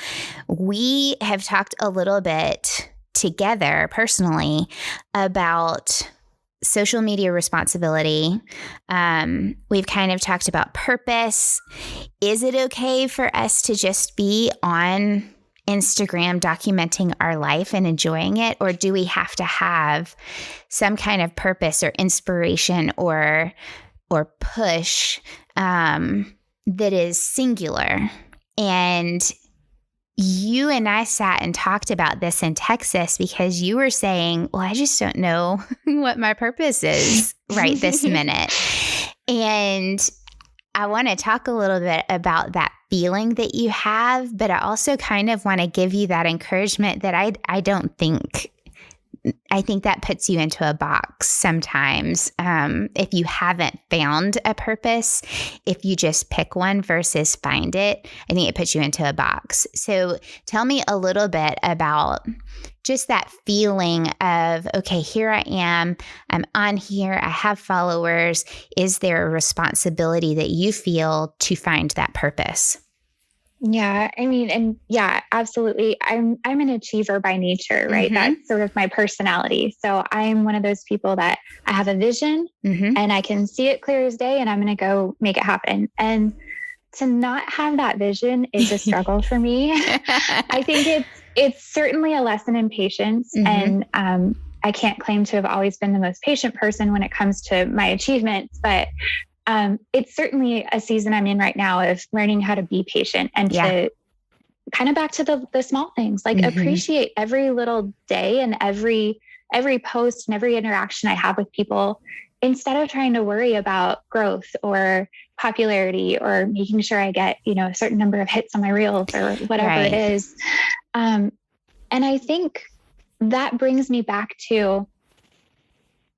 We have talked a little bit together personally about social media responsibility. We've kind of talked about purpose. Is it okay for us to just be on Instagram documenting our life and enjoying it? Or do we have to have some kind of purpose or inspiration or push that is singular? And you and I sat and talked about this in Texas because you were saying, well, I just don't know what my purpose is right this minute. And I want to talk a little bit about that feeling that you have, but I also kind of want to give you that encouragement that I think that puts you into a box sometimes. If you haven't found a purpose, if you just pick one versus find it, I think it puts you into a box. So tell me a little bit about just that feeling of, okay, here I am, I'm on here, I have followers. Is there a responsibility that you feel to find that purpose? Yeah, I mean, and yeah, absolutely. I'm an achiever by nature, right? That's sort of my personality. So I'm one of those people that I have a vision and I can see it clear as day and I'm going to go make it happen. And to not have that vision is a struggle for me. I think it's certainly a lesson in patience. And I can't claim to have always been the most patient person when it comes to my achievements, but it's certainly a season I'm in right now of learning how to be patient and to kind of back to the small things, like appreciate every little day and every post and every interaction I have with people, instead of trying to worry about growth or popularity or making sure I get, a certain number of hits on my reels or whatever it is. And I think that brings me back to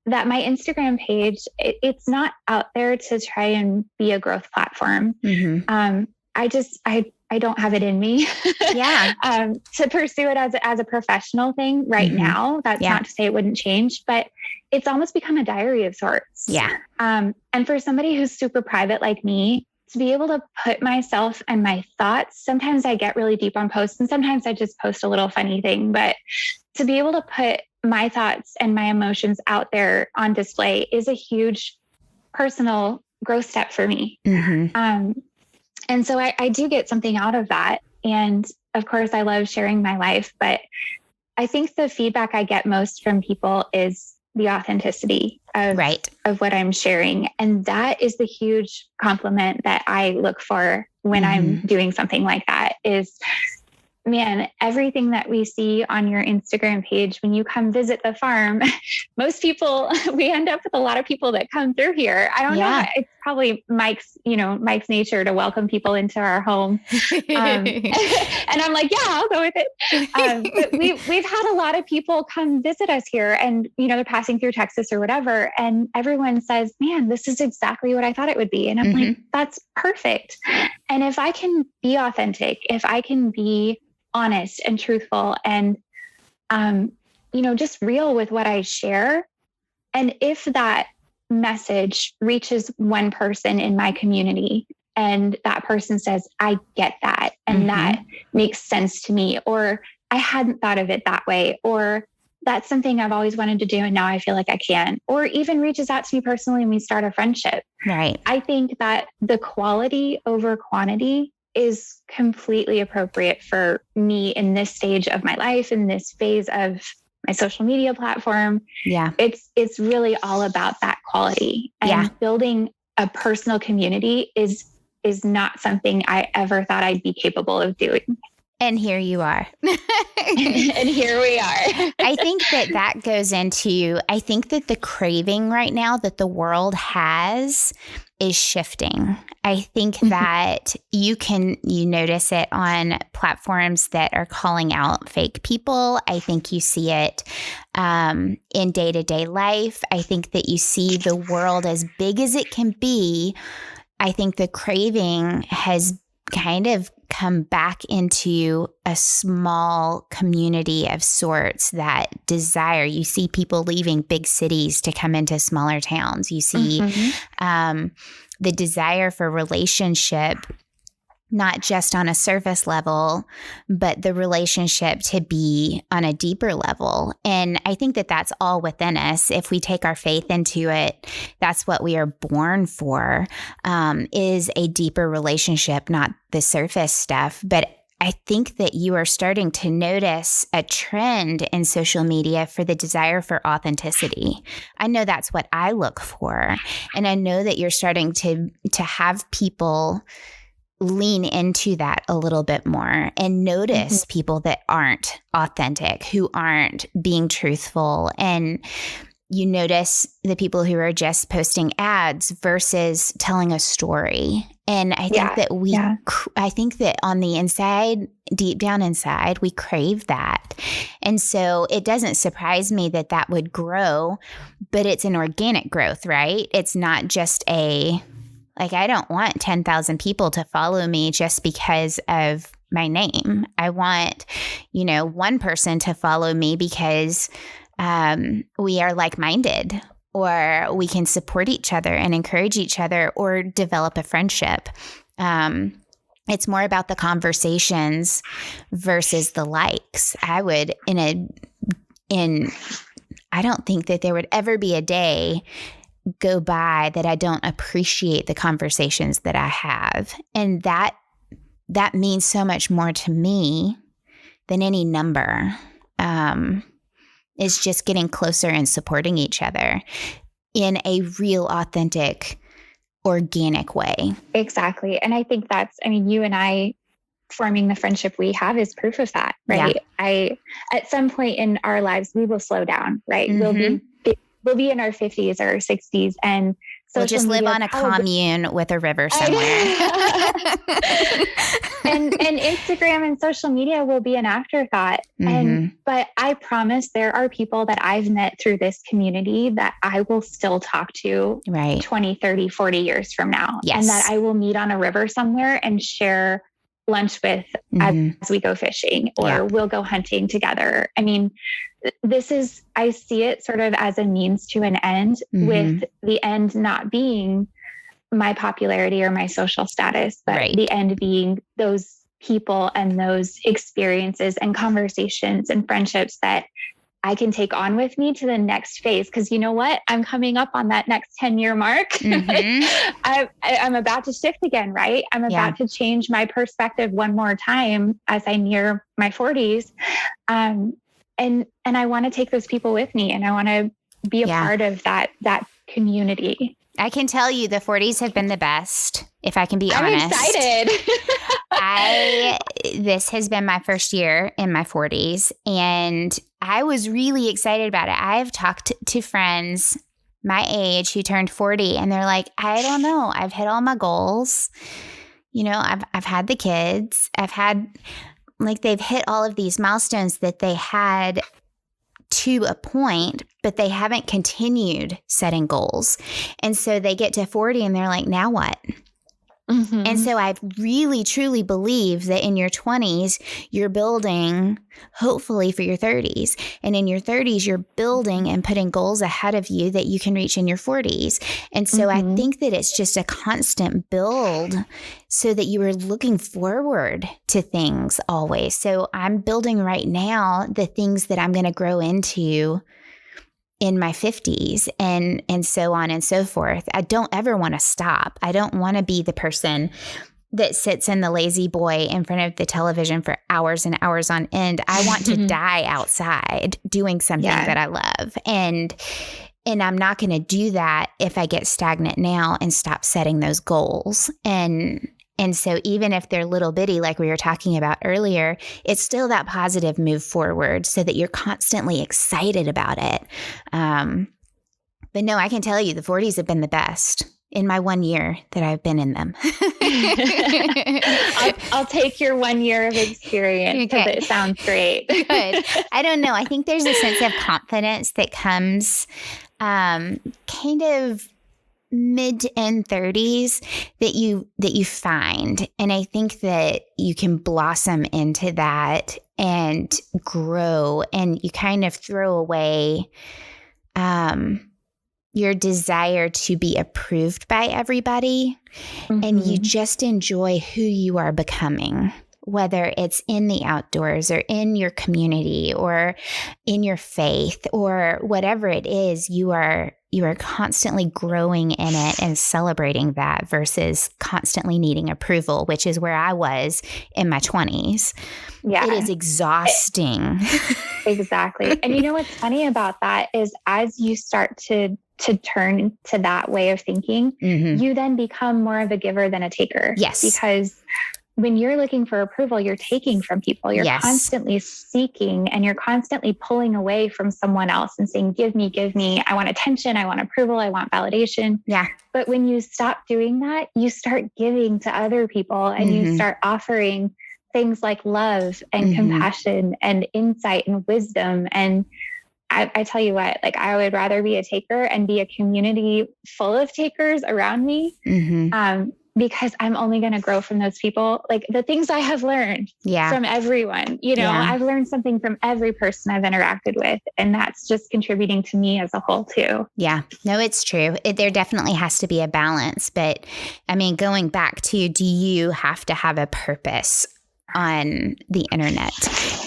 that my Instagram page, it's not out there to try and be a growth platform. I don't have it in me to pursue it as a professional thing right now. That's not to say it wouldn't change, but it's almost become a diary of sorts. And for somebody who's super private like me, to be able to put myself and my thoughts, sometimes I get really deep on posts and sometimes I just post a little funny thing, but to be able to put my thoughts and my emotions out there on display is a huge personal growth step for me. And so I do get something out of that. And of course, I love sharing my life, but I think the feedback I get most from people is the authenticity of what I'm sharing. And that is the huge compliment that I look for when I'm doing something like that is, man, everything that we see on your Instagram page, when you come visit the farm, most people, we end up with a lot of people that come through here. I don't know. It's probably Mike's nature to welcome people into our home. And I'm like, yeah, I'll go with it. But we've had a lot of people come visit us here and, they're passing through Texas or whatever. And everyone says, man, this is exactly what I thought it would be. And I'm like, that's perfect. And if I can be authentic, if I can be honest and truthful and, just real with what I share. And if that message reaches one person in my community and that person says, I get that, and that makes sense to me, or I hadn't thought of it that way, or that's something I've always wanted to do and now I feel like I can, or even reaches out to me personally and we start a friendship. I think that the quality over quantity is completely appropriate for me in this stage of my life, in this phase of my social media platform. It's really all about that quality, and building a personal community is not something I ever thought I'd be capable of doing. And here you are. And here we are. I think that goes into, I think that the craving right now that the world has is shifting. I think that you notice it on platforms that are calling out fake people. I think you see it in day-to-day life. I think that you see the world as big as it can be. I think the craving has kind of come back into a small community of sorts that desire. You see people leaving big cities to come into smaller towns. You see the desire for relationship, not just on a surface level, but the relationship to be on a deeper level. And I think that that's all within us. If we take our faith into it, that's what we are born for, is a deeper relationship, not the surface stuff. But I think that you are starting to notice a trend in social media for the desire for authenticity. I know that's what I look for. And I know that you're starting to have people lean into that a little bit more and notice people that aren't authentic, who aren't being truthful. And you notice the people who are just posting ads versus telling a story. And I think that I think that on the inside, deep down inside, we crave that. And so it doesn't surprise me that that would grow, but it's an organic growth, right? It's not just I don't want 10,000 people to follow me just because of my name. I want, one person to follow me because we are like-minded, or we can support each other and encourage each other, or develop a friendship. It's more about the conversations versus the likes. I don't think that there would ever be a day go by that I don't appreciate the conversations that I have. And that means so much more to me than any number. Is just getting closer and supporting each other in a real, authentic, organic way. Exactly. And I think you and I forming the friendship we have is proof of that, right? Yeah. At some point in our lives, we will slow down, right? Mm-hmm. We'll be in our 50s or our 60s, and we'll just live on a commune with a river somewhere. and Instagram and social media will be an afterthought. Mm-hmm. But I promise there are people that I've met through this community that I will still talk to 20, 30, 40 years from now. Yes. And that I will meet on a river somewhere and share lunch with as we go fishing, or we'll go hunting together. I mean, I see it sort of as a means to an end, with the end not being my popularity or my social status, but the end being those people and those experiences and conversations and friendships that I can take on with me to the next phase. Because you know what? I'm coming up on that next 10-year mark. Mm-hmm. I'm about to shift again, right? I'm about to change my perspective one more time as I near my 40s. And I want to take those people with me, and I want to be a part of that community. I can tell you the 40s have been the best, if I can be honest. I'm excited. This has been my first year in my 40s, and I was really excited about it. I have talked to friends my age who turned 40, and they're like, I don't know. I've hit all my goals. You know, I've had the kids. They've hit all of these milestones that they had to a point, but they haven't continued setting goals. And so they get to 40 and they're like, now what? Mm-hmm. And so I really, truly believe that in your 20s, you're building, hopefully, for your 30s. And in your 30s, you're building and putting goals ahead of you that you can reach in your 40s. And so I think that it's just a constant build so that you are looking forward to things always. So I'm building right now the things that I'm going to grow into in my 50s and so on and so forth. I don't ever want to stop. I don't want to be the person that sits in the lazy boy in front of the television for hours and hours on end. I want to die outside doing something that I love. And I'm not going to do that if I get stagnant now and stop setting those goals. And so even if they're little bitty, like we were talking about earlier, it's still that positive move forward so that you're constantly excited about it. But no, I can tell you the 40s have been the best in my 1 year that I've been in them. I'll take your 1 year of experience because it sounds great. Good. I don't know. I think there's a sense of confidence that comes kind of mid to end 30s that you find. And I think that you can blossom into that and grow, and you kind of throw away your desire to be approved by everybody, and you just enjoy who you are becoming, whether it's in the outdoors or in your community or in your faith or whatever it is. You are constantly growing in it and celebrating that versus constantly needing approval, which is where I was in my 20s. Yeah. It is exhausting. Exactly. And you know what's funny about that is as you start to turn to that way of thinking, you then become more of a giver than a taker. Yes. Because when you're looking for approval, you're taking from people. You're constantly seeking, and you're constantly pulling away from someone else and saying, give me. I want attention. I want approval. I want validation. Yeah. But when you stop doing that, you start giving to other people, and you start offering things like love and compassion and insight and wisdom. And I tell you what, like, I would rather be a taker and be a community full of takers around me. Because I'm only going to grow from those people. Like the things I have learned from everyone, I've learned something from every person I've interacted with. And that's just contributing to me as a whole too. Yeah, no, it's true. There definitely has to be a balance. But I mean, going back to, do you have to have a purpose on the internet.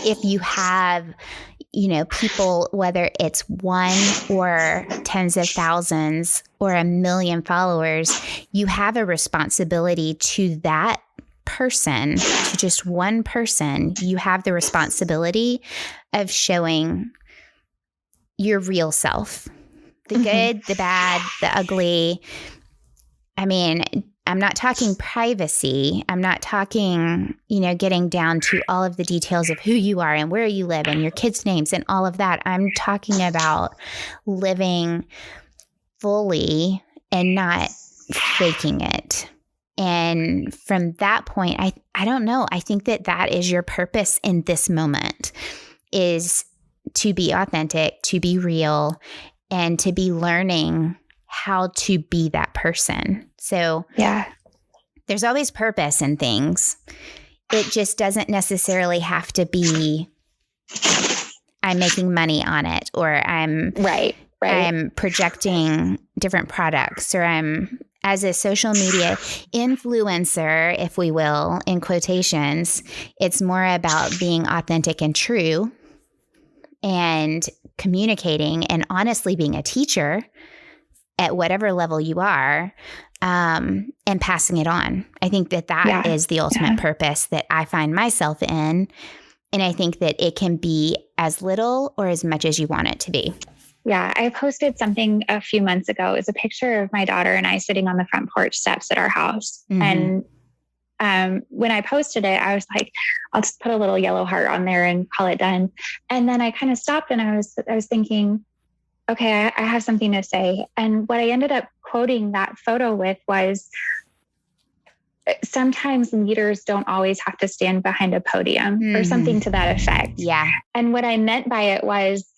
If you have, people, whether it's one or tens of thousands or 1 million followers, you have a responsibility to that person, to just one person. You have the responsibility of showing your real self, the good, the bad, the ugly. I mean, I'm not talking privacy. I'm not talking, getting down to all of the details of who you are and where you live and your kids' names and all of that. I'm talking about living fully and not faking it. And from that point, I don't know. I think that is your purpose in this moment, is to be authentic, to be real, and to be learning how to be that person. So there's always purpose in things. It just doesn't necessarily have to be, I'm making money on it, or I'm I'm projecting different products, or I'm, as a social media influencer, if we will, in quotations, it's more about being authentic and true and communicating and honestly being a teacher at whatever level you are, and passing it on. I think that is the ultimate purpose that I find myself in. And I think that it can be as little or as much as you want it to be. Yeah, I posted something a few months ago. It's a picture of my daughter and I sitting on the front porch steps at our house. And when I posted it, I was like, I'll just put a little yellow heart on there and call it done. And then I kind of stopped and I was thinking, okay, I have something to say. And what I ended up quoting that photo with was, sometimes leaders don't always have to stand behind a podium, or something to that effect. Yeah. And what I meant by it was,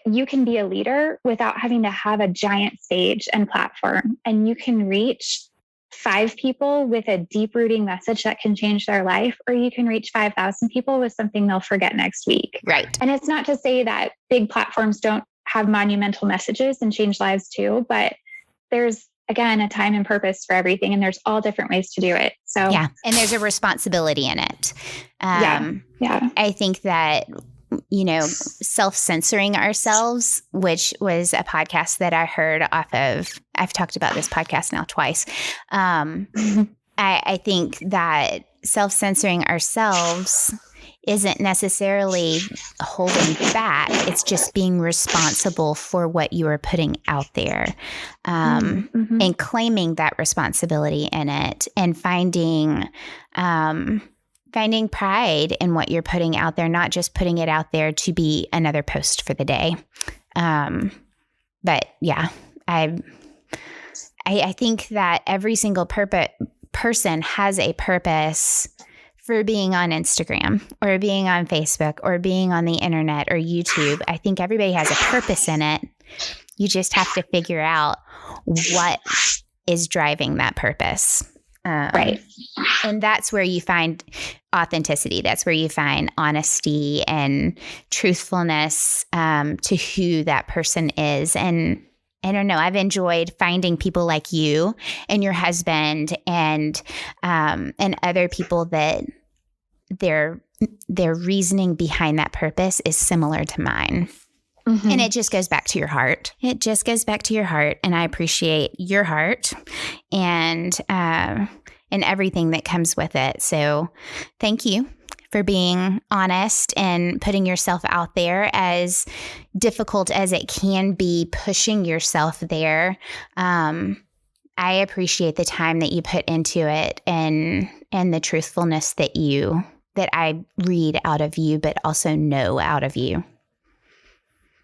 you can be a leader without having to have a giant stage and platform, and you can reach 5 people with a deep rooting message that can change their life, or you can reach 5,000 people with something they'll forget next week. Right. And it's not to say that big platforms don't have monumental messages and change lives too, but there's, again, a time and purpose for everything, and there's all different ways to do it. So yeah, and there's a responsibility in it. I think that, self-censoring ourselves, which was a podcast that I heard off of, I've talked about this podcast now twice. I think that self-censoring ourselves isn't necessarily holding back. It's just being responsible for what you are putting out there, and claiming that responsibility in it, and finding pride in what you're putting out there, not just putting it out there to be another post for the day. But yeah, I think that every single person has a purpose for being on Instagram or being on Facebook or being on the internet or YouTube. I think everybody has a purpose in it. You just have to figure out what is driving that purpose. Right. And that's where you find authenticity. That's where you find honesty and truthfulness to who that person is. And I don't know, I've enjoyed finding people like you and your husband and other people that their reasoning behind that purpose is similar to mine. And it just goes back to your heart. It just goes back to your heart. And I appreciate your heart and everything that comes with it. So thank you for being honest and putting yourself out there, as difficult as it can be, pushing yourself there. I appreciate the time that you put into it and the truthfulness that I read out of you, but also know out of you.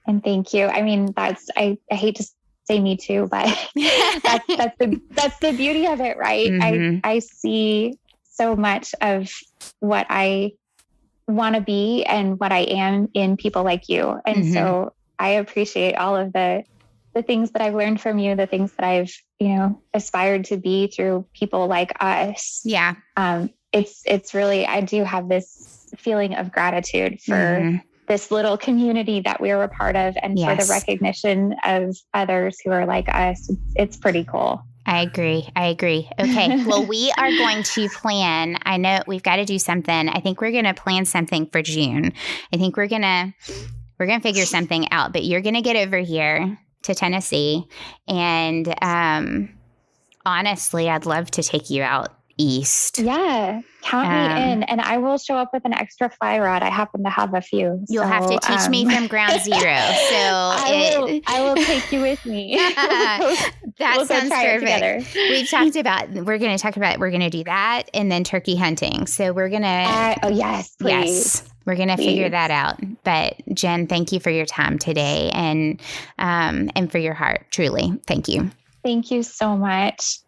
And thank you. I mean, I hate to say me too, but that's the beauty of it, right? I see so much of what I want to be and what I am in people like you. And so I appreciate all of the things that I've learned from you, the things that I've, aspired to be through people like us. Yeah. It's really, I do have this feeling of gratitude for this little community that we're a part of, and for the recognition of others who are like us. It's pretty cool. I agree. Okay. Well, we are going to plan. I know we've got to do something. I think we're going to plan something for June. I think we're going to figure something out, but you're going to get over here to Tennessee. And honestly, I'd love to take you out east. Yeah, count me in, and I will show up with an extra fly rod. I happen to have a few. You'll have to teach me from ground zero. So I will take you with me. That sounds perfect. We're going to do that and then turkey hunting. So we're going to. Oh, yes, please. Yes. We're going to figure that out. But Jenn, thank you for your time today and for your heart. Truly. Thank you. Thank you so much.